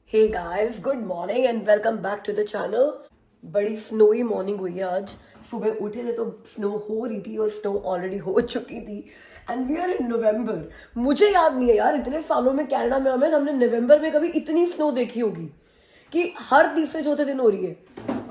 Hey guys, good morning and welcome back to the channel. बड़ी snowy morning हुई है आज। सुबह उठे थे तो स्नो हो रही थी और स्नो ऑलरेडी हो चुकी थी एंड वी आर इन नवंबर। मुझे याद नहीं है यार, इतने सालों में कनाडा में हमने नवंबर में कभी इतनी स्नो देखी होगी कि हर तीसरे चौथे दिन हो रही है।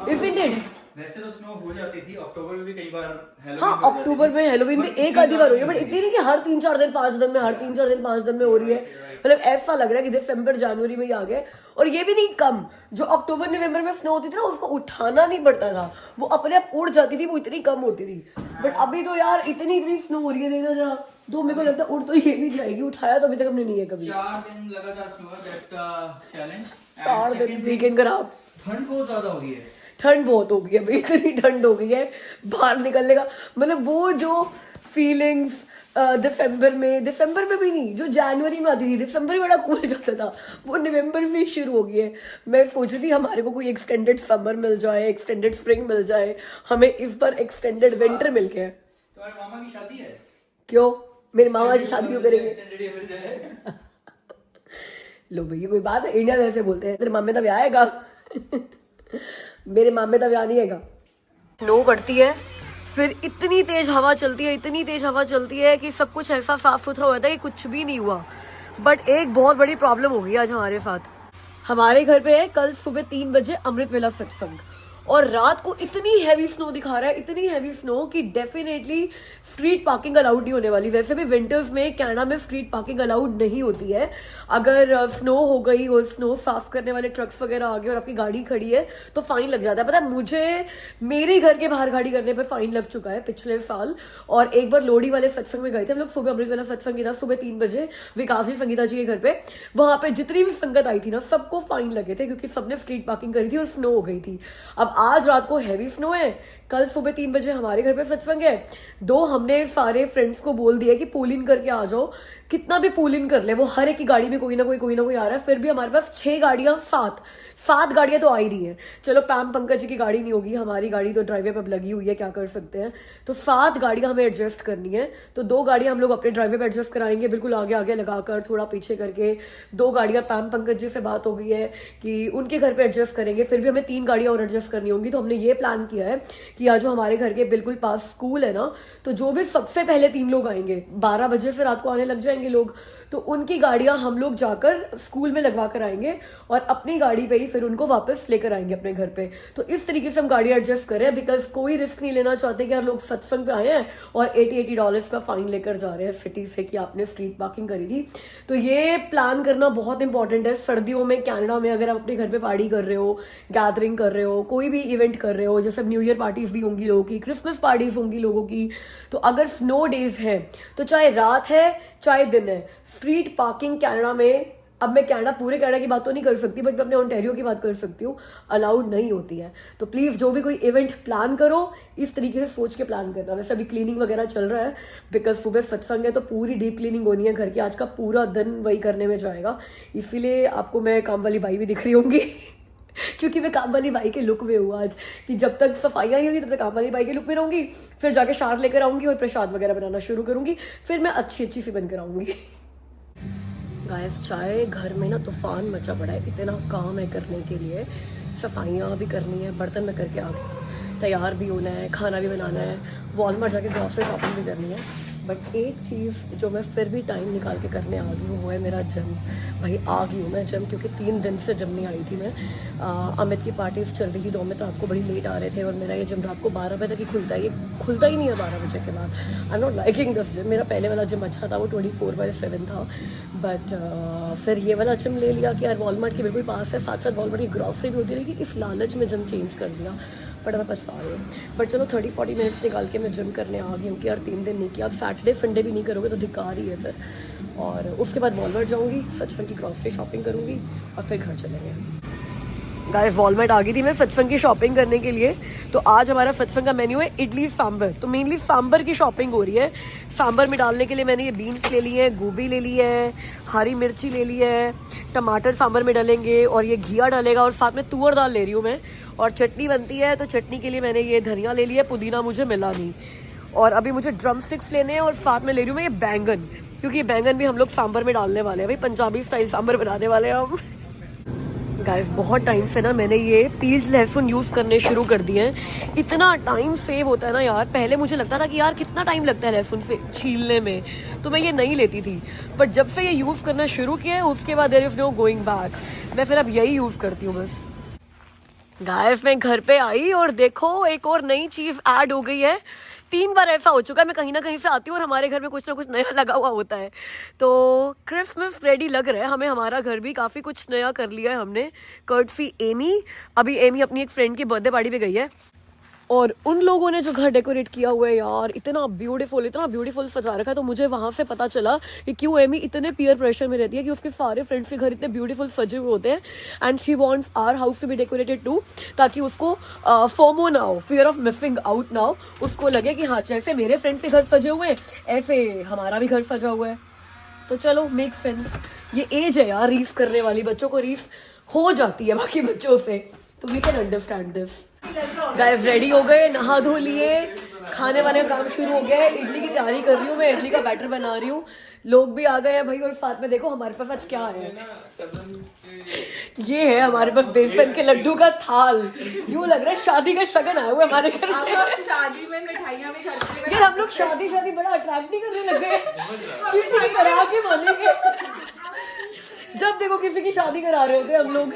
इफ इट डिड वैसे तो स्नो हो जाती थी अक्टूबर में भी कई बार। हाँ, अक्टूबर में हेलोवीन में एक आधी बार हुई है, बट इतनी नहीं कि हर 3-4 दिन 5 दिन में, हर 3-4 दिन 5 दिन में हो रही है। मतलब ऐसा लग रहा है कि दिसंबर जनवरी में ही आ गए। और ये भी नहीं कम, जो अक्टूबर नवंबर में स्नो होती थी ना, उसको उठाना नहीं पड़ता था, वो अपने आप उड़ जाती थी, वो इतनी कम होती थी। बट अभी तो यार इतनी स्नो हो रही है, देखना जरा। तो मेरे को लगता है उड़ तो ये भी जाएगी, उठाया तो अभी तक हमने नहीं है कभी। 4 दिन लगातार स्नो है, दैट्स द चैलेंज। 4 दिन वीकेंड खराब। ठंड बहुत ज्यादा हो गई है। ठंड बहुत हो गई है भाई, इतनी ठंड हो गई है बाहर निकलने का मतलब वो जो फीलिंग्स दिसंबर में भी नहीं, जो जनवरी में आती थी, दिसंबर में बड़ा कूल जाता था, वो नवंबर से शुरू हो गई है। मैं सोच रही थी हमारे को कोई एक्सटेंडेड समर मिल जाए, एक्सटेंडेड स्प्रिंग मिल जाए, हमें इस बार एक्सटेंडेड विंटर मिल गया। तुम्हारे मामा की शादी है? क्यों? मेरे मामा जी शादी क्यों करेंगे? लो भैया, कोई बात है? इंडिया में ऐसे बोलते हैं, तेरे मामे का ब्याह आएगा। मेरे मामे का ब्याह नहीं हैगा। स्नो पड़ती है, फिर इतनी तेज हवा चलती है कि सब कुछ ऐसा साफ सुथरा हो जाता है कि कुछ भी नहीं हुआ। बट एक बहुत बड़ी प्रॉब्लम हो गई आज हमारे साथ। हमारे घर पे है कल सुबह 3 बजे अमृत वेला सत्संग, और रात को इतनी हैवी स्नो दिखा रहा है, इतनी हैवी स्नो कि डेफिनेटली स्ट्रीट पार्किंग अलाउड नहीं होने वाली। वैसे भी विंटर्स में कनाडा में स्ट्रीट पार्किंग अलाउड नहीं होती है। अगर स्नो हो गई और स्नो साफ करने वाले ट्रक्स वगैरह आ गए और आपकी गाड़ी खड़ी है तो फाइन लग जाता है। पता है मुझे, मेरे घर के बाहर गाड़ी करने पर फाइन लग चुका है पिछले साल। और एक बार लोहड़ी वाले सत्संग में गए थे हम लोग, सुबह अमृत वाला सत्संग था सुबह 3 बजे विकास जी संगीता जी के घर पे। वहां पे जितनी भी संगत आई थी ना, सबको फाइन लगे थे क्योंकि सबने स्ट्रीट पार्किंग करी थी और स्नो हो गई थी। अब आज रात को हैवी स्नो है, कल सुबह 3 बजे हमारे घर पे सत्संग है। हमने सारे फ्रेंड्स को बोल दिया कि पूल इन करके आ जाओ। कितना भी पूल इन कर ले, वो हर एक की गाड़ी में कोई ना कोई आ रहा है। फिर भी हमारे पास 6 गाड़ियां, 7 गाड़ियां तो आ ही रही हैं। चलो पैम पंकज जी की गाड़ी नहीं होगी, हमारी गाड़ी तो ड्राइवे पे अब लगी हुई है, क्या कर सकते हैं। तो 7 गाड़ियां हमें एडजस्ट करनी है। तो 2 गाड़ियां हम लोग अपने ड्राइवे पे एडजस्ट कराएंगे, बिल्कुल आगे आगे लगाकर, थोड़ा पीछे करके। 2 गाड़ियां पैम पंकज जी से बात हो गई है कि उनके घर पे एडजस्ट करेंगे। फिर भी हमें 3 गाड़ियां और एडजस्ट करनी होंगी। तो हमने ये प्लान किया है कि आज जो हमारे घर के बिल्कुल पास स्कूल है ना, तो जो भी सबसे पहले 3 लोग आएंगे, 12 बजे से रात को आने लग जाएंगे लोग, तो उनकी गाड़ियां हम लोग जाकर स्कूल में लगवा कर आएंगे और अपनी गाड़ी पे ही फिर उनको वापस लेकर आएंगे अपने घर पे। तो इस तरीके से हम गाड़ी एडजस्ट करें, बिकॉज कोई रिस्क नहीं लेना चाहते कि यार लोग सत्संग पे आए हैं और $80 का फाइन लेकर जा रहे हैं सिटी से कि आपने स्ट्रीट पार्किंग करी थी। तो ये प्लान करना बहुत इंपॉर्टेंट है। सर्दियों में कनाडा में अगर आप अपने घर पे पार्टी कर रहे हो, गैदरिंग कर रहे हो, कोई भी इवेंट कर रहे हो, जैसे न्यू ईयर पार्टीज भी होंगी लोगों की, क्रिसमस पार्टीज होंगी लोगों की, तो अगर स्नो डेज है तो चाहे रात है चाहे दिन है, स्ट्रीट पार्किंग कनाडा में, अब मैं पूरे कनाडा की बात तो नहीं कर सकती, बट मैं अपने ओंटारियो की बात कर सकती हूँ, अलाउड नहीं होती है। तो प्लीज जो भी कोई इवेंट प्लान करो, इस तरीके से सोच के प्लान करना। वैसे अभी क्लीनिंग वगैरह चल रहा है, बिकॉज सुबह सत्संग है तो पूरी डीप क्लीनिंग होनी है घर की। आज का पूरा दिन वही करने में जाएगा, इसीलिए आपको मैं काम वाली बाई भी दिख रही होंगी। क्योंकि मैं काम वाली बाई के लुक में हूँ आज, कि जब तक सफाइयाँ नहीं होगी तब तक काम वाली बाई के लुक में रहूंगी। फिर जाके शार लेकर आऊंगी और प्रसाद वगैरह बनाना शुरू करूंगी, फिर मैं अच्छी सी बन कर आऊंगी। गाइस, चाय घर में ना तूफान मचा पड़ा है, इतना काम है करने के लिए। सफाइयाँ भी करनी है, बर्तन में करके आ गई, तैयार भी होना है, खाना भी बनाना है, वॉलमार्ट जाके ग्रॉसरी शॉपिंग भी करनी है। बट एक चीज़ जो मैं फिर भी टाइम निकाल के करने आ गई हूँ वो है मेरा जिम। भाई आ गई हूँ मैं जिम, क्योंकि 3 दिन से जिम नहीं आई थी मैं। अमित की पार्टीज चल रही थी तो अमित रात को बड़ी लेट आ रहे थे, और मेरा ये जिम रात को 12 बजे तक ही खुलता है। ये खुलता ही नहीं है 12 बजे के बाद। I am not liking this gym. मेरा पहले वाला जिम अच्छा था, वो 24/7 था, बट फिर ये वाला जिम ले लिया कि यार वॉलमार्ट के बिल्कुल पास है, साथ साथ वॉलमार्ट की ग्रॉसरी भी होती रहेगी, इस लालच में जिम चेंज कर दिया। बट मैं पछता रही हूँ। बट चलो 30-40 मिनट्स निकाल के मैं जिम करने आ गई हूँ कि यार 3 दिन नहीं किया, अब सैटरडे संडे भी नहीं करोगे तो धिक्कार ही है फिर। और उसके बाद वॉलमार्ट जाऊँगी, सचखंड की ग्रॉसरी शॉपिंग करूँगी और फिर घर चलेंगे। गाइस, वॉलमार्ट आ गई थी मैं सत्संग की शॉपिंग करने के लिए। तो आज हमारा सत्संग का मेन्यू है इडली सांबर, तो मेनली सांबर की शॉपिंग हो रही है। सांबर में डालने के लिए मैंने ये बीन्स ले ली है, गोभी ले ली है, हरी मिर्ची ले ली है, टमाटर सांबर में डालेंगे और ये घिया डालेगा, और साथ में तुअर दाल ले रही हूँ मैं। और चटनी बनती है, तो चटनी के लिए मैंने ये धनिया ले लिया, पुदीना मुझे मिला नहीं। और अभी मुझे ड्रम स्टिक्स लेने हैं, और साथ में ले रही हूँ मैं ये बैंगन, क्योंकि ये बैंगन भी हम लोग सांबर में डालने वाले हैं। भाई पंजाबी स्टाइल सांबर बनाने वाले हैं हम। गाइस बहुत टाइम से ना मैंने ये पील्ड लहसुन यूज़ करने शुरू कर दिए हैं। इतना टाइम सेव होता है ना यार। पहले मुझे लगता था कि यार कितना टाइम लगता है लहसुन से छीलने में, तो मैं ये नहीं लेती थी। बट जब से ये यूज़ करना शुरू किया है उसके बाद there is no going back. मैं फिर अब यही यूज़ करती हूँ बस। गाइस मैं घर पे आई और देखो एक और नई चीज़ ऐड हो गई है। 3 बार ऐसा हो चुका है, मैं कहीं ना कहीं से आती हूँ और हमारे घर में कुछ ना कुछ नया लगा हुआ होता है। तो क्रिसमस रेडी लग रहा है हमें, हमारा घर भी काफ़ी कुछ नया कर लिया है हमने। कर्टसी एमी, अभी एमी अपनी एक फ्रेंड की बर्थडे पार्टी पे गई है और उन लोगों ने जो घर डेकोरेट किया हुआ है यार इतना ब्यूटीफुल सजा रखा है। तो मुझे वहां से पता चला कि क्यों एमी इतने पीयर प्रेशर में रहती है कि उसके सारे फ्रेंड्स के घर इतने ब्यूटीफुल सजे हुए होते हैं and she wants our house to be decorated too, ताकि उसको फोमो ना हो, फियर ऑफ मिसिंग आउट ना हो। उसको लगे कि हाँ जैसे मेरे फ्रेंड्स के घर सजे हुए हैं ऐसे हमारा भी घर सजा हुआ है। तो चलो मेक सेंस। ये एज है यार रीफ करने वाली, बच्चों को रीफ हो जाती है बाकी बच्चों से, तो we can understand this. Guys ready हो गए, नहा धो लिए, खाने वाने का काम शुरू हो गया है। इडली की तैयारी कर रही हूँ मैं, इडली का बैटर बना रही हूँ। लोग भी आ गए हैं भाई और साथ में देखो हमारे पास आज क्या है। ये है हमारे पास बेसन के लड्डू का थाल। यूं लग रहा है शादी का शगन आया हुआ है हमारे घर में। शादी में मिठाइयाँ भी खरीदते यार हम लोग शादी बड़ा अट्रैक्ट नहीं करने लगे, किसी की करा के मानेंगे। जब देखो किसी की शादी करा रहे होते हम लोग।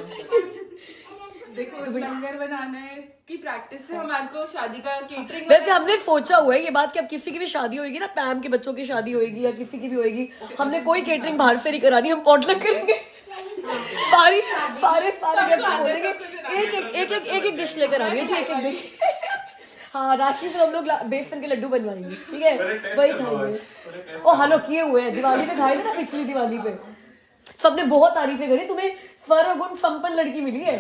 देखो लंगर बनाना है इसकी प्रैक्टिस से हमारे को शादी का केटरिंग। वैसे हमने सोचा हुआ है ये बात कि अब किसी की भी शादी होगी ना, पैम के बच्चों की शादी होगी या किसी की भी होगी, हमने कोई केटरिंग बाहर से नहीं करानी, हम पॉटलक करेंगे। सारे गेस्ट बोलेंगे एक डिश लेकर आएंगे जी, एक डिश। हाँ राशि से हम लोग बेसन के लड्डू बनवाएंगे, ठीक है वही खाएंगे। ओ हेलो किए हुए हैं, दिवाली पे खाए थे ना, पिछली दिवाली पे सबने बहुत तारीफें करी, तुम्हें सर्वगुण संपन्न लड़की मिली है।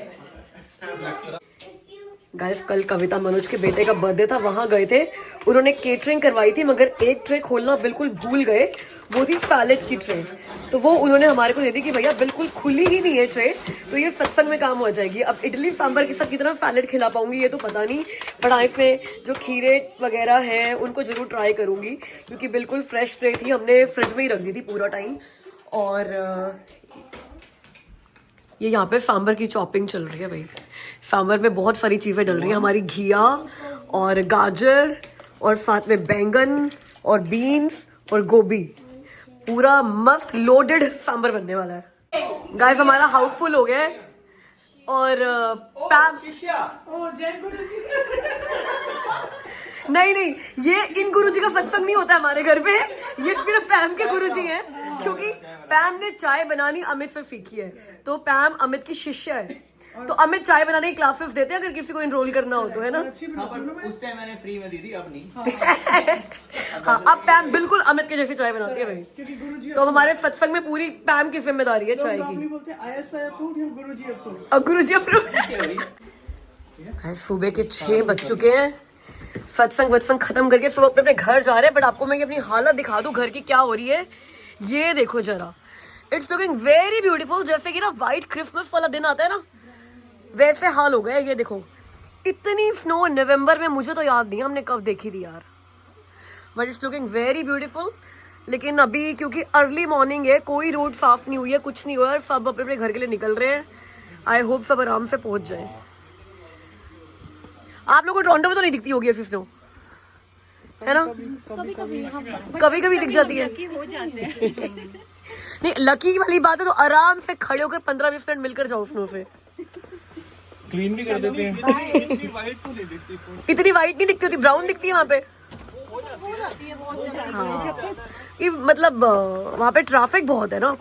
गाइस कल कविता मनोज के बेटे का बर्थडे था, वहां गए थे, उन्होंने केटरिंग करवाई थी मगर एक ट्रे खोलना बिल्कुल भूल गए, वो थी सैलेड की ट्रे। तो वो उन्होंने हमारे को दे दी कि भैया बिल्कुल खुली ही नहीं है ट्रे, तो ये सत्संग में काम हो जाएगी। अब इडली सांभर के साथ कितना सैलेड खिला पाऊंगी ये तो पता नहीं, बट हाँ इसमें जो खीरे वगैरह हैं उनको जरूर ट्राई करूंगी क्योंकि बिल्कुल फ्रेश ट्रे थी, हमने फ्रिज में ही रख दी थी पूरा टाइम। और ये यहाँ पे सांभर की चॉपिंग चल रही है भाई। सांभर में बहुत सारी चीजें डल रही हैं हमारी, घिया और गाजर और साथ में बैंगन और बीन्स और गोभी, पूरा मस्त लोडेड सांभर बनने वाला है। गाइस हमारा हाउसफुल हो गया है और पैम नहीं ये इन गुरुजी का सत्संग नहीं होता हमारे घर पे, ये सिर्फ पैम के गुरुजी हैं क्योंकि पैम ने चाय बनानी अमित से सीखी है, तो पैम अमित की शिष्य है। तो अमित चाय बनाने की क्लासेस देते हैं अगर किसी को इनरोल करना हो तो, है ना। हाँ, पर उस टाइम मैंने फ्री में दी थी, अब नहीं। हाँ अब पैम बिल्कुल अमित के जैसी चाय बनाती है भाई, तो हमारे सत्संग में पूरी पैम की जिम्मेदारी है चाय की। गुरुजी अप्रूव। सुबह के 6 बज चुके हैं, सत्संग खत्म करके सब अपने अपने घर जा रहे हैं। बट आपको मैं अपनी हालत दिखा दूं घर की क्या हो रही है, ये देखो जरा, इट्स लुकिंग वेरी ब्यूटीफुल। जैसे कि ना व्हाइट क्रिसमस वाला दिन आता है ना, वैसे हाल हो गया। ये देखो इतनी स्नो नवंबर में मुझे तो याद नहीं हमने कब देखी थी यार, but it's looking very beautiful. लेकिन अभी क्योंकि अर्ली मॉर्निंग है, कोई रोड साफ नहीं हुई है, कुछ नहीं हुआ है, सब अपने अपने घर के लिए निकल रहे हैं। आई होप सब आराम से पहुंच जाए। आप लोगों को टोरंटो में तो नहीं दिखती होगी ऐसी स्नो, है ना? कभी कभी दिख जाती है। नहीं लकी वाली बात है तो आराम से खड़े होकर 15-20 मिनट मिलकर जाओ स्नो से, क्लीन भी कर देते हैं। इतनी वाइट तो नहीं दिखती, इतनी वाइट नहीं दिखती होती, ब्राउन दिखती है वहाँ पे। हाँ ये मतलब वहाँ पे ट्रैफिक बहुत है ना।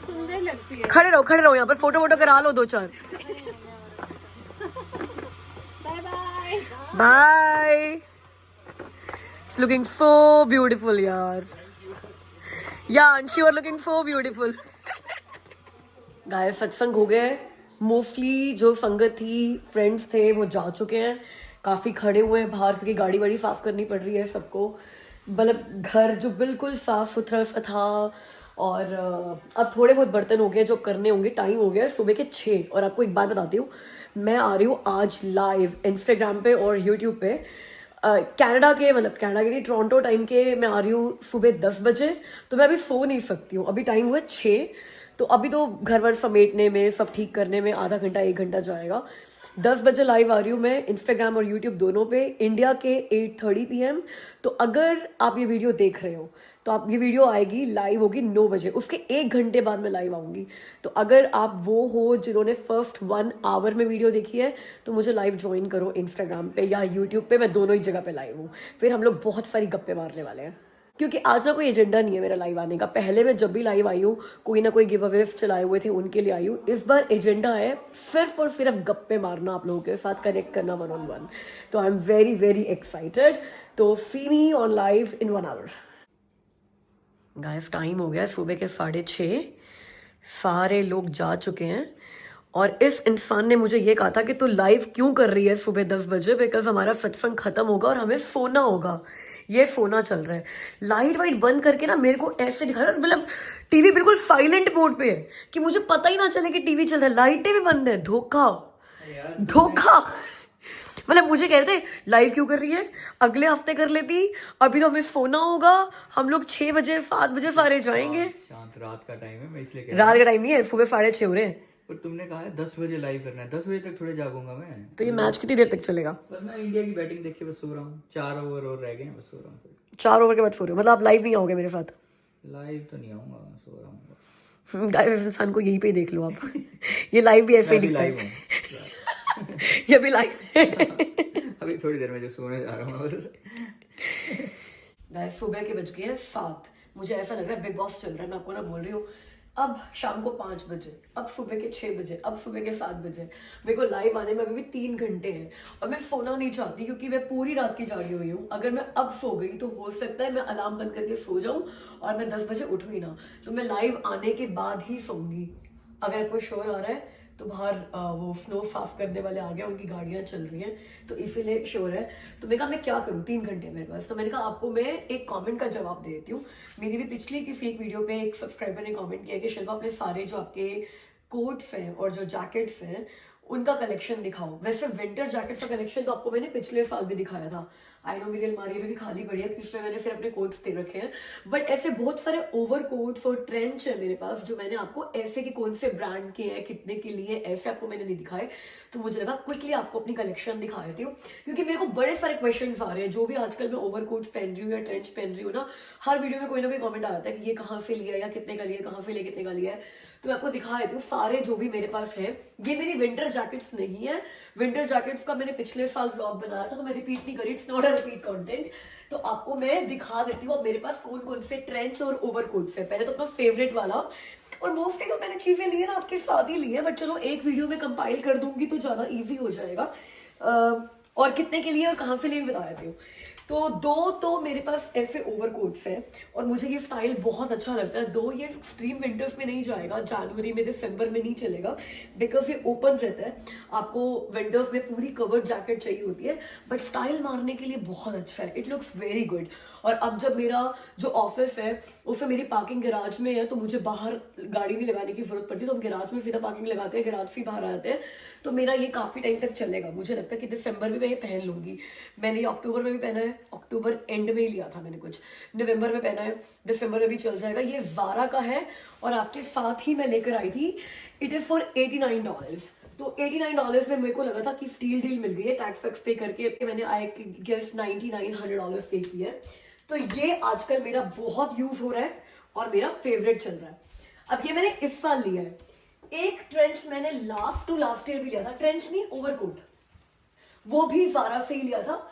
सुंदर लगती है। खड़े रहो यहाँ पर, फोटो वोटो करा लो 2-4। Bye. It's looking so beautiful यार, या Anshi you are looking so beautiful. Guys सत्संग हो गए, मोस्टली जो संगत थी फ्रेंड्स थे वो जा चुके हैं, काफ़ी खड़े हुए हैं बाहर क्योंकि गाड़ी वाड़ी साफ करनी पड़ रही है सबको। मतलब घर जो बिल्कुल साफ सुथरा सा था और अब थोड़े बहुत बर्तन हो गए जो करने होंगे। टाइम हो गया सुबह के 6 और आपको एक बात बताती हूँ, मैं आ रही हूँ आज लाइव इंस्टाग्राम पे और यूट्यूब पे कनाडा के लिए टोरंटो टाइम के मैं आ रही हूँ सुबह 10 बजे। तो मैं अभी सो नहीं सकती हूँ, अभी टाइम हुआ 6, तो अभी तो घर वर समेटने में, सब ठीक करने में आधा घंटा 1 घंटा जाएगा। 10 बजे लाइव आ रही हूँ मैं इंस्टाग्राम और यूट्यूब दोनों पे, इंडिया के 8:30 PM। तो अगर आप ये वीडियो देख रहे हो तो आप ये वीडियो आएगी, लाइव होगी 9 बजे, उसके 1 घंटे बाद मैं लाइव आऊँगी। तो अगर आप वो हो जिन्होंने फर्स्ट 1 आवर में वीडियो देखी है तो मुझे लाइव ज्वाइन करो इंस्टाग्राम पे या यूट्यूब पे, मैं दोनों ही जगह पे लाइव हूँ। फिर हम लोग बहुत सारी गप्पे मारने वाले हैं, क्योंकि आज ना कोई एजेंडा नहीं है मेरा लाइव आने का। पहले मैं जब भी लाइव आई हूँ कोई ना कोई गिव अवेज चलाए हुए थे, उनके लिए आई हूँ। इस बार एजेंडा है सिर्फ और सिर्फ गप्पे मारना, आप लोगों के साथ कनेक्ट करना 1-on-1। तो I am very very excited. तो see me on live in 1 hour. Guys time हो गया सुबह के 6:30, सारे लोग जा चुके हैं और इस इंसान ने मुझे ये कहा था कि तू लाइव क्यों कर रही है सुबह 10 बजे, बिकॉज हमारा सत्संग खत्म होगा और हमें सोना होगा। ये सोना चल रहा है, लाइट वाइट बंद करके ना मेरे को ऐसे दिखा रहा है, मतलब टीवी बिल्कुल साइलेंट मोड पे है कि मुझे पता ही ना चले कि टीवी चल रहा है, लाइटें भी बंद है। धोखा धोखा। मतलब मुझे कह रहे थे लाइव क्यों कर रही है, अगले हफ्ते कर लेती, अभी तो हमें सोना होगा, हम लोग 6 बजे 7 बजे सारे जाएंगे। शांत रात का टाइम है, मैं इसलिए कह रात का टाइम नहीं है, सुबह 6:30 हो रहे हैं। पर तुमने कहा है 10 बजे लाइव करना है, 10 बजे तक थोड़े जागूंगा मैं। तो ये मैच कितनी देर तक चलेगा? बस मैं इंडिया की बैटिंग देख के बस सो रहा हूँ, 4 ओवर और रह गए हैं, बस सो रहा हूँ। 4 ओवर के बाद सो रहे हो, मतलब आप लाइव नहीं आओगे मेरे साथ? लाइव तो नहीं आऊंगा, सो रहा हूँ। गाइस इस इंसान को यहीं पे ही देख लो आप। ये लाइव भी ऐसे ही दिखता है। ये भी लाइव है। अभी थोड़ी देर में जो सोने जा रहा हूँ। गाइस सुबह के बज गए हैं 7। मुझे ऐसा लग रहा है बिग बॉस चल रहा है, मैं आपको ना बोल रही हूँ। अब शाम को 5 बजे, अब सुबह के 6 बजे, अब सुबह के 7 बजे। मेरे को लाइव आने में अभी भी 3 घंटे हैं और मैं सोना नहीं चाहती क्योंकि मैं पूरी रात की जागी हुई हूँ। अगर मैं अब सो गई तो हो सकता है मैं अलार्म बंद करके सो जाऊं और मैं 10 बजे उठूँ ही ना। तो मैं लाइव आने के बाद ही सोऊंगी। अगर आपको शोर आ रहा है तो बाहर वो स्नो साफ करने वाले आ गए, उनकी गाड़ियां चल रही हैं तो इसीलिए शोर है। तो मैंने कहा मैं क्या करूँ, 3 घंटे मेरे पास। तो मैंने कहा आपको मैं एक कमेंट का जवाब दे देती हूँ। मेरी भी पिछली किसी एक वीडियो पे एक सब्सक्राइबर ने कमेंट किया कि शिल्पा अपने सारे जो आपके कोट्स हैं और जो जैकेट्स हैं उनका कलेक्शन दिखाओ। वैसे विंटर जैकेट्स का कलेक्शन तो आपको मैंने पिछले साल भी दिखाया था। आई नो मेरी अलमारी में भी खाली पड़ी है, इसमें मैंने फिर अपने कोट्स दे रखे हैं। बट ऐसे बहुत सारे ओवर कोट्स और ट्रेंच है मेरे पास जो मैंने आपको ऐसे कि कौन से ब्रांड के हैं, कितने के लिए, ऐसे आपको मैंने नहीं दिखाए। तो मुझे लगा क्विकली आपको अपनी कलेक्शन दिखा देती हूँ, क्योंकि मेरे को बड़े सारे क्वेश्चंस आ रहे हैं। जो भी आजकल मैं ओवर कोट्स पहन रही हूँ या ट्रेंच पहन रही हूँ ना, हर वीडियो में कोई ना कोई कमेंट आता है कि ये कहाँ से लिया या कितने का लिया, कहाँ से लिया, कितने का लिया है। तो मैं आपको दिखा देती हूँ सारे जो भी मेरे पास है। ये मेरी विंटर जैकेट्स नहीं है, विंटर जैकेट्स का मैंने पिछले साल व्लॉग बनाया था तो मैं रिपीट नहीं करी, it's not a repeat content. तो आपको मैं दिखा देती हूँ मेरे पास कौन कौन से ट्रेंच और ओवर कोट्स है। पहले तो अपना फेवरेट वाला, और मोस्टली जो मैंने चीजें ली है ना आपके साथ ही ली है, बट चलो एक वीडियो में कंपाइल कर दूंगी तो ज्यादा इजी हो जाएगा। और कितने के लिए और कहाँ से लिए बता देती हूँ। तो 2 तो मेरे पास ऐसे ओवरकोट्स हैं और मुझे ये स्टाइल बहुत अच्छा लगता है। 2 ये एक्सट्रीम विंटर्स में नहीं जाएगा, जनवरी में, दिसंबर में नहीं चलेगा, बिकॉज ये ओपन रहता है। आपको विंटर्स में पूरी कवर्ड जैकेट चाहिए होती है, बट स्टाइल मारने के लिए बहुत अच्छा है, इट लुक्स वेरी गुड। और अब जब मेरा जो ऑफिस है उसमें मेरी पार्किंग गैराज में है तो मुझे बाहर गाड़ी नहीं लगाने की जरूरत पड़ती, तो हम गैराज में सीधा पार्किंग लगाते हैं, गैराज से बाहर आते हैं। तो मेरा ये काफी टाइम तक चलेगा। मुझे लगता है कि दिसंबर में मैं ये पहन लूंगी। मैंने ये अक्टूबर में भी पहना है, अक्टूबर एंड में ही लिया था मैंने कुछ, नवंबर में पहना है, दिसंबर में भी चल जाएगा। ये ज़ारा का है और आपके साथ ही मैं लेकर आई थी। It is for $89। तो $89 में मेरे को लगा था कि स्टील डील मिल गई है, टैक्स वैक्स पे करके मैंने आई गेस $99-100 पे किया है। तो ये आजकल मेरा बहुत यूज हो रहा है और मेरा फेवरेट चल रहा है। अब ये मैंने इस साल लिया है। एक ट्रेंच मैंने लास्ट ईयर भी लिया था, ट्रेंच नहीं ओवरकोट, वो भी ज़ारा से ही लिया था।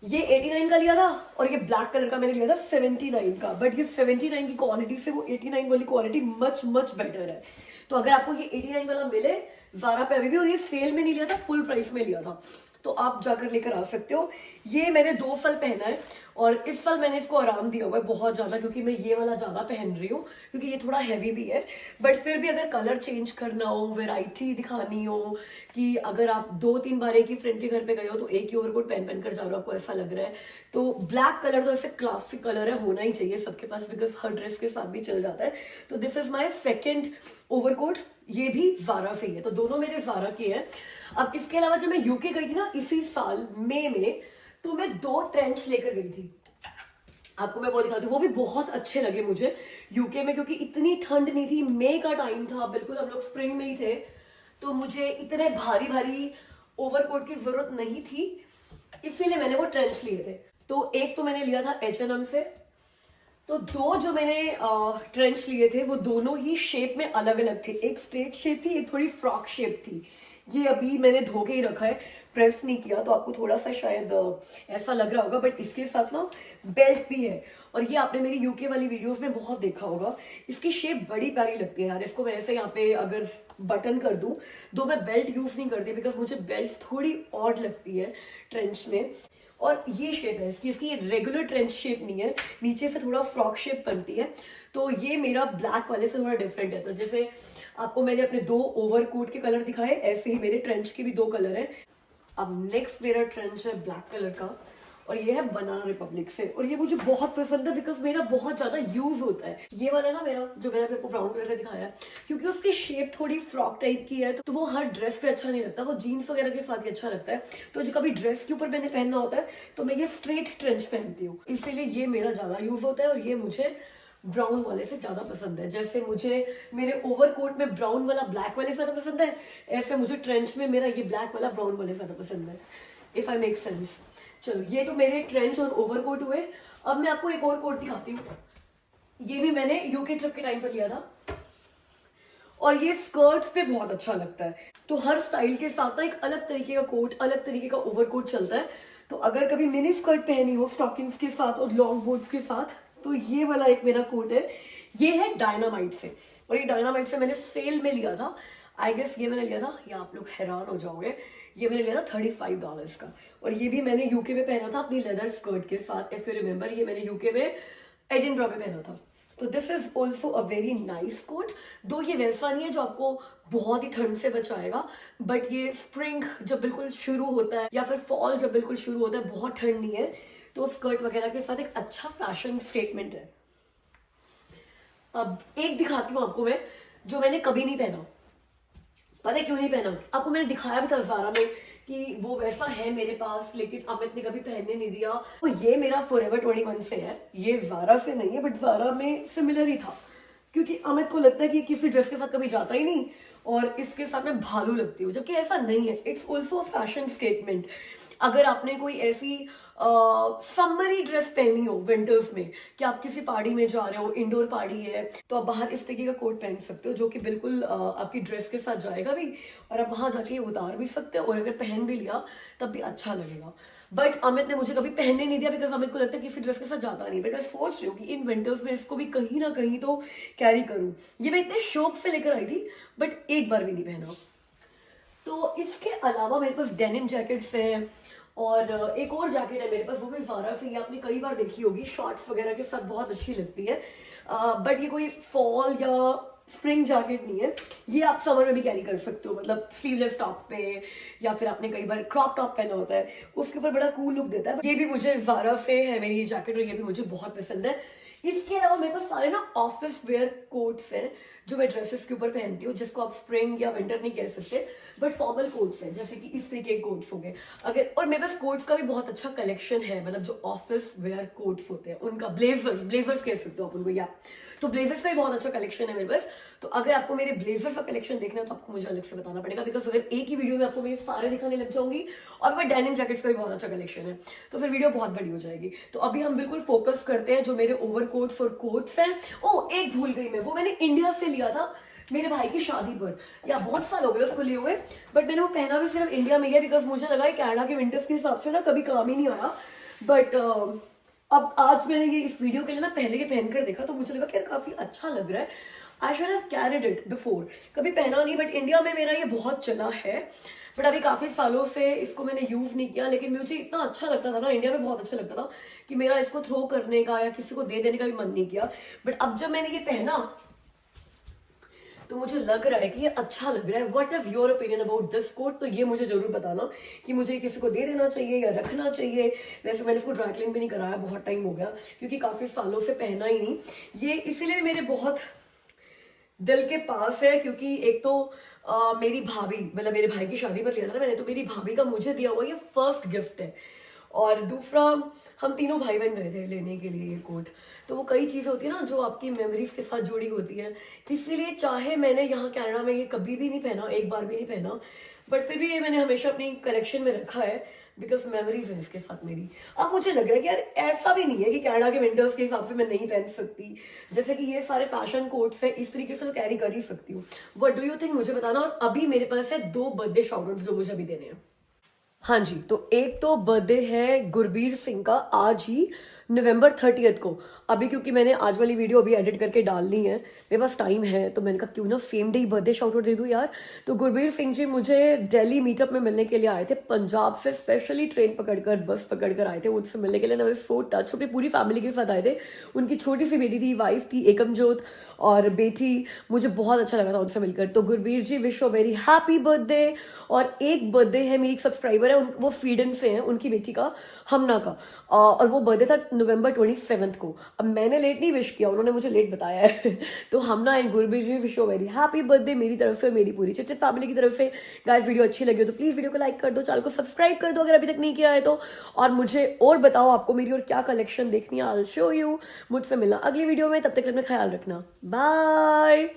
ये 89 का लिया था और ये ब्लैक कलर का मैंने लिया था 79 का। बट ये 79 की क्वालिटी से वो 89 वाली क्वालिटी मच बेटर है। तो अगर आपको ये 89 वाला मिले ज़ारा पे अभी भी, और ये सेल में नहीं लिया था, फुल प्राइस में लिया था, तो आप जाकर लेकर आ सकते हो। ये मैंने 2 साल पहना है और इस साल मैंने इसको आराम दिया हुआ है बहुत ज़्यादा, क्योंकि मैं ये वाला ज़्यादा पहन रही हूँ, क्योंकि ये थोड़ा हैवी भी है। बट फिर भी अगर कलर चेंज करना हो, वैरायटी दिखानी हो, कि अगर आप 2-3 बार एक ही फ्रेंड के घर पे गए हो तो एक ही ओवरकोट पहन कर जा रहे हो, आपको ऐसा लग रहा है, तो ब्लैक कलर तो ऐसे क्लासिक कलर है, होना ही चाहिए सबके पास, बिकॉज हर ड्रेस के साथ भी चल जाता है। तो this is my second overcoat, ये भी ज़ारा से ही है, तो दोनों मेरे ज़ारा के हैं। अब इसके अलावा जब मैं यूके गई थी ना इसी साल मई में, तो मैं 2 ट्रेंच लेकर गई थी। आपको मैं वो दिखाती हूँ, वो भी बहुत अच्छे लगे मुझे यूके में, क्योंकि इतनी ठंड नहीं थी, मई का टाइम था, बिल्कुल हम लोग स्प्रिंग में ही थे, तो मुझे इतने भारी भारी ओवरकोट की जरूरत नहीं थी, इसीलिए मैंने वो ट्रेंच लिए थे। तो एक तो मैंने लिया था H&M से, तो दो जो मैंने ट्रेंच लिए थे वो दोनों ही शेप में अलग अलग थे, एक स्ट्रेट शेप थी, एक थोड़ी फ्रॉक शेप थी। ये अभी मैंने धो के ही रखा है, प्रेस नहीं किया, तो आपको थोड़ा सा शायद ऐसा लग रहा होगा, बट इसके साथ ना बेल्ट भी है, और ये आपने मेरी यूके वाली वीडियोस में बहुत देखा होगा। इसकी शेप बड़ी प्यारी लगती है यार, इसको मैं ऐसे यहाँ पे अगर बटन कर दूं, दो मैं बेल्ट यूज नहीं करती बिकॉज मुझे बेल्ट थोड़ी ऑड लगती है ट्रेंच में। और ये शेप है इसकी ये रेगुलर ट्रेंच शेप नहीं है, नीचे से थोड़ा फ्रॉक शेप बनती है, तो ये मेरा ब्लैक वाले से थोड़ा डिफरेंट है। तो जैसे आपको मैंने अपने दो ओवरकोट के कलर दिखाए, ऐसे ही मेरे ट्रेंच के भी दो कलर हैं। अब नेक्स्ट मेरा ट्रेंच है ब्लैक कलर का, और ये है बनाना रिपब्लिक से, और ये मुझे बहुत पसंद है बिकॉज मेरा बहुत ज्यादा यूज होता है। ये वाला ना मेरा जो मैंने आपको ब्राउन कलर का दिखाया है, क्योंकि उसकी शेप थोड़ी फ्रॉक टाइप की है, तो वो हर ड्रेस पे अच्छा नहीं लगता, वो जीन्स वगैरह के साथ ही अच्छा लगता है। तो जो कभी ड्रेस के ऊपर मैंने पहनना होता है तो मैं ये स्ट्रेट ट्रेंच पहनती हूँ, इसीलिए ये मेरा ज्यादा यूज होता है, और ये मुझे ब्राउन वाले से ज्यादा पसंद है। जैसे मुझे मेरे ओवरकोट में ब्राउन वाला ब्लैक वाले से ज्यादा पसंद है, ऐसे मुझे ट्रेंच में मेरा ये ब्लैक वाला ब्राउन वाले से ज्यादा पसंद है, इफ आई मेक सेंस। चलो ये तो मेरे ट्रेंच और ओवरकोट हुए। अब मैं आपको एक और कोट दिखाती हूँ, ये भी मैंने यूके ट्रिप के टाइम पर लिया था, और ये स्कर्ट्स पे बहुत अच्छा लगता है। तो हर स्टाइल के साथ ना एक अलग तरीके का कोट, अलग तरीके का ओवरकोट चलता है। तो अगर कभी मिनी स्कर्ट पहनी हो स्टॉकिंग्स के साथ और लॉन्ग बोट्स के साथ, तो ये वाला एक मेरा कोट है, ये है डायनामाइट से, और ये डायनामाइट से मैंने सेल में लिया था। आई गेस ये मैंने लिया था, या आप लोग हैरान हो जाओगे, ये मैंने लिया था $35 का, और ये भी मैंने यूके में पहना था अपनी लेदर स्कर्ट के साथ। इफ यू रिमेंबर, ये मैंने यूके में एडिनबरा में पहना था। तो this is also a very nice quote, दो ये वैसा नहीं है जो आपको बहुत ही ठंड से बचाएगा, बट ये स्प्रिंग जब बिल्कुल शुरू होता है या फिर फॉल जब बिल्कुल शुरू होता है, बहुत ठंड नहीं है, तो स्कर्ट वगैरह के साथ एक अच्छा फैशन स्टेटमेंट है। अब एक दिखाती हूँ आपको मैं, जो मैंने कभी नहीं पहना। पता है क्यों नहीं पहना? आपको मैंने दिखाया भी था ज़ारा में कि वो वैसा है मेरे पास, लेकिन अमित ने कभी पहनने नहीं दिया। तो ये मेरा फॉरएवर 21 से है, ये ज़ारा से नहीं है, बट ज़ारा में सिमिलर ही था, क्योंकि अमित को लगता है कि किसी ड्रेस के साथ कभी जाता ही नहीं, और इसके साथ मैं भालू लगती हूँ, जबकि ऐसा नहीं है। It's also a fashion statement. अगर आपने कोई ऐसी समरी ड्रेस पहनी हो विंटर्स में, कि आप किसी पार्टी में जा रहे हो, इंडोर पार्टी है, तो आप बाहर इस तरीके का कोट पहन सकते हो, जो कि बिल्कुल आपकी ड्रेस के साथ जाएगा भी, और आप वहां जाके उतार भी सकते हो, और अगर पहन भी लिया तब भी अच्छा लगेगा। बट अमित ने मुझे कभी पहनने नहीं दिया, बिकॉज अमित को लगता है कि किसी ड्रेस के साथ जाता नहीं। बट मैं सोच रही हूँ कि इन विंटर्स में इसको भी कहीं ना कहीं तो कैरी करूँ। ये मैं इतने शौक से लेकर आई थी, बट एक बार भी नहीं पहना। तो इसके अलावा मेरे पास डेनिम जैकेट्स हैं, और एक और जैकेट है मेरे पास, वो भी ज़ारा से, ये आपने कई बार देखी होगी, शॉर्ट्स वगैरह के साथ बहुत अच्छी लगती है, बट ये कोई फॉल या स्प्रिंग जैकेट नहीं है। ये आप समर में भी कैरी कर सकते हो, मतलब स्लीवलेस टॉप पे, या फिर आपने कई बार क्रॉप टॉप पहना होता है, उसके ऊपर बड़ा कूल लुक देता है। ये भी मुझे ज़ारा से है मेरी ये जैकेट, और ये भी मुझे बहुत पसंद है। इसके अलावा मेरे पास सारे ना ऑफिस वेयर कोट्स हैं जो मैं ड्रेसेस के ऊपर पहनती हूँ, जिसको आप स्प्रिंग या विंटर नहीं कह सकते, बट फॉर्मल कोट्स हैं, जैसे कि इस तरीके के कोट्स हो गए। अगर और मेरे पास कोट्स का भी बहुत अच्छा कलेक्शन है, मतलब जो ऑफिस वेयर कोट्स होते हैं उनका, ब्लेजर्स कह सकते हो आप उनको, या तो ब्लेजर्स का भी बहुत अच्छा कलेक्शन है मेरे पास। तो अगर आपको मेरे ब्लेजर्स का कलेक्शन देखना है तो आपको मुझे अलग से बताना पड़ेगा, बिकॉज अगर एक ही वीडियो में आपको मेरे सारे दिखाने लग जाऊंगी, और मैं डेनिम जैकेट्स का भी बहुत अच्छा कलेक्शन है, तो फिर वीडियो बहुत बड़ी हो जाएगी। तो अभी हम बिल्कुल फोकस करते हैं जो मेरे ओवरकोट्स और कोट्स हैं। एक भूल गई मैं, वो मैंने इंडिया से लिया था मेरे भाई की शादी पर, या बहुत साल हो गए उसको लिए हुए, बट मैंने वो पहना भी सिर्फ इंडिया में ही है, बिकॉज मुझे लगा कनाडा के विंटर्स के हिसाब से ना कभी काम ही नहीं आया। बट अब आज मैंने ये इस वीडियो के लिए ना पहले ये पहनकर देखा, तो मुझे लगा कि यार काफी अच्छा लग रहा है। I should have carried it before, कभी पहना नहीं, बट इंडिया में मेरा ये बहुत चला है, बट अभी काफी सालों से इसको मैंने यूज नहीं किया। लेकिन मुझे इतना अच्छा लगता था ना, इंडिया में बहुत अच्छा लगता था, कि मेरा इसको थ्रो करने का या किसी को दे देने का भी मन नहीं किया। बट अब जब मैंने ये पहना तो मुझे लग रहा है कि ये अच्छा लग रहा है। What is your opinion about this quote? तो ये मुझे जरूर बताना कि मुझे किसी को दे देना चाहिए या रखना चाहिए। वैसे मैंने इसको ड्राई क्लीन भी नहीं कराया, बहुत टाइम हो गया, क्योंकि काफी सालों से पहना ही नहीं। ये इसीलिए मेरे बहुत दिल के पास है, क्योंकि एक तो मेरी भाभी, मतलब मेरे भाई की शादी पर लिया था ना मैंने, तो मेरी भाभी का मुझे दिया हुआ ये फर्स्ट गिफ्ट है। और दूसरा हम तीनों भाई बहन गए थे लेने के लिए ये कोट। तो वो कई चीज़ें होती है ना जो आपकी मेमोरीज के साथ जुड़ी होती है, इसीलिए चाहे मैंने यहाँ कनाडा में ये कभी भी नहीं पहना, एक बार भी नहीं पहना, बट फिर भी ये मैंने हमेशा अपनी कलेक्शन में रखा है बिकॉज मेमोरीज है इसके साथ मेरी। अब मुझे लग रहा है कि यार ऐसा भी नहीं है कि कनाडा के विंटर्स के हिसाब से मैं नहीं पहन सकती, जैसे कि ये सारे फैशन कोट्स है इस तरीके से तो कैरी कर ही सकती हूँ। व्हाट डू यू थिंक, मुझे बताना। और अभी मेरे पास है 2 बर्थडे शाउट जो मुझे अभी देने हैं। हाँ जी, तो एक तो बर्थडे है गुरबीर सिंह का आज ही नवंबर 30 को। अभी क्योंकि मैंने आज वाली वीडियो अभी एडिट करके डालनी है, मेरे पास टाइम है, तो मैंने कहा क्यों ना same day birthday shout out दे दूं यार। तो गुरबीर सिंह जी मुझे दिल्ली मीटअप में मिलने के लिए आए थे, पंजाब से स्पेशली ट्रेन पकड़कर बस पकड़कर आए थे मुझसे मिलने के लिए। ना सो टच, अपनी पूरी फैमिली के साथ आए थे। उनकी छोटी सी बेटी थी, वाइफ थी एकमजोत और बेटी, मुझे बहुत अच्छा लगा था उनसे मिलकर। तो Gurbir ji wish you very happy birthday. और एक बर्थडे है, मेरी एक सब्सक्राइबर है, वो स्वीडन से हैं, उनकी बेटी का, हमना का, और वो बर्थडे था नवंबर 27 को। अब मैंने लेट नहीं विश किया, उन्होंने मुझे लेट बताया है। तो Hamna and Gurbir ji wish you very happy birthday मेरी तरफ से, मेरी पूरी चिट फैमिली की तरफ से। गाइस वीडियो अच्छी लगी हो तो प्लीज वीडियो को लाइक कर दो, चैनल को सब्सक्राइब कर दो अगर अभी तक नहीं किया है तो। और मुझे और बताओ आपको मेरी और क्या कलेक्शन देखनी है, आई विल शो यू। मुझसे मिलना अगली वीडियो में, तब तक अपना ख्याल रखना, बाय।